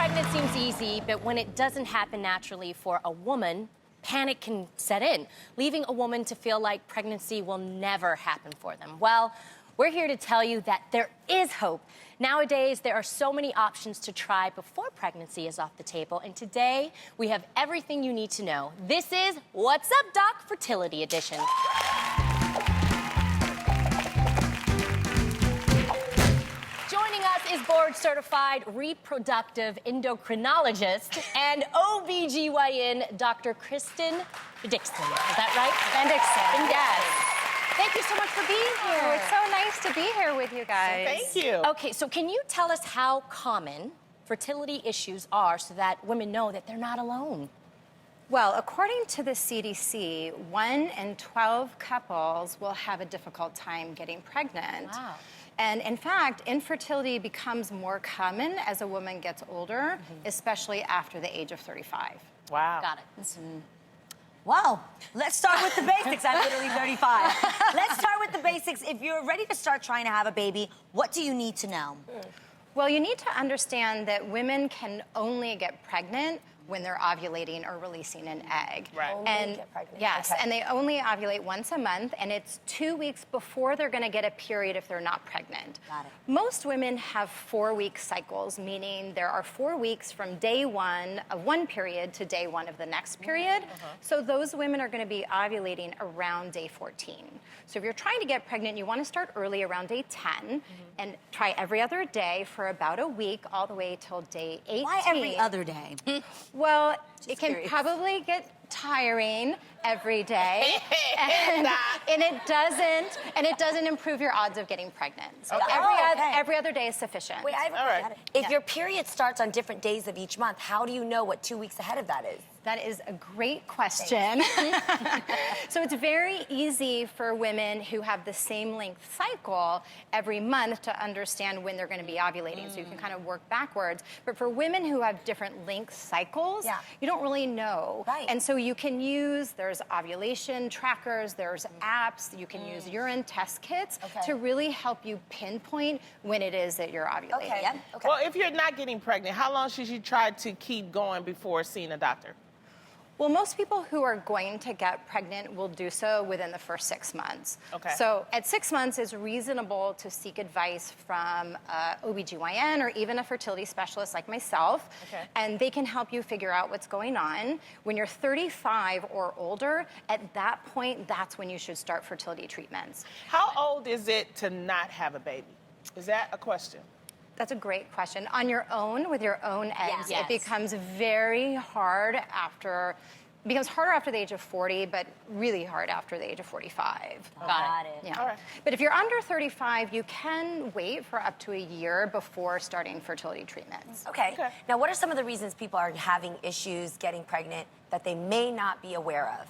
pregnant seems easy, but when it doesn't happen naturally for a woman, panic can set in, leaving a woman to feel like pregnancy will never happen for them. Well, we're here to tell you that there is hope. Nowadays, there are so many options to try before pregnancy is off the table, and today we have everything you need to know. This is What's Up, Doc? Fertility Edition. Joining us is board-certified reproductive endocrinologist and OBGYN Dr. Kristen Dixon. Is that right? Dixon, yes. Thank you so much for being here. Oh, it's so nice to be here with you guys. Thank you. Okay, so can you tell us how common fertility issues are so that women know that they're not alone? Well, according to the CDC, 1 in 12 couples will have a difficult time getting pregnant. Wow. And in fact, infertility becomes more common as a woman gets older, especially after the age of 35. Wow. Got it. Well, let's start with the basics. I'm literally 35. Let's start with the basics. If you're ready to start trying to have a baby, what do you need to know? Well, you need to understand that women can only get pregnant when they're ovulating or releasing an egg. Right. And get pregnant. yes, Okay. and they only ovulate once a month, and it's 2 weeks before they're gonna get a period if they're not pregnant. Got it. Most women have 4-week cycles, meaning there are 4 weeks from day 1 of one period to day 1 of the next period. So those women are gonna be ovulating around day 14. So if you're trying to get pregnant, you wanna start early around day 10 and try every other day for about a week all the way till day 18. Why every other day? Well, it can curious. probably get tiring every day, and it doesn't improve your odds of getting pregnant. So every other day is sufficient. Wait, I have a All right. question. If your period starts on different days of each month, how do you know what 2 weeks ahead of that is? That is a great question. So it's very easy for women who have the same length cycle every month to understand when they're going to be ovulating. So you can kind of work backwards. But for women who have different length cycles, you don't really know. Right. And so you can use, there's ovulation trackers, there's apps, you can use urine test kits to really help you pinpoint when it is that you're ovulating. Okay, yeah. Okay. Well, if you're not getting pregnant, how long should you try to keep going before seeing a doctor? Well, most people who are going to get pregnant will do so within the first 6 months. Okay. So at 6 months, it's reasonable to seek advice from OBGYN or even a fertility specialist like myself. Okay. And they can help you figure out what's going on. When you're 35 or older, at that point, that's when you should start fertility treatments. How old is it to not have a baby? Is that a question? That's a great question. On your own, with your own eggs, Yes. it becomes very hard after, it becomes harder after the age of 40, but really hard after the age of 45. Got it. Yeah. All right. But if you're under 35, you can wait for up to a year before starting fertility treatments. Okay. Okay. Now, what are some of the reasons people are having issues getting pregnant that they may not be aware of?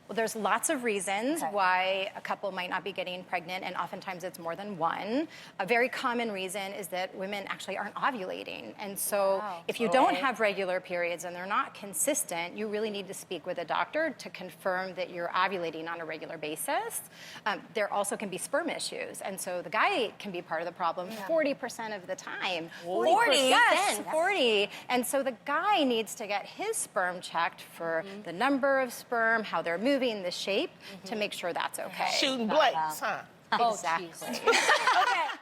Well, there's lots of reasons why a couple might not be getting pregnant, and oftentimes it's more than one. A very common reason is that women actually aren't ovulating. And so if you don't have regular periods and they're not consistent, you really need to speak with a doctor to confirm that you're ovulating on a regular basis. There also can be sperm issues, and so the guy can be part of the problem 40% of the time. 40%? Yes, 40. And so the guy needs to get his sperm checked for the number of sperm, how they're moving, the shape, to make sure that's okay. Shooting blanks, huh? Exactly. Okay.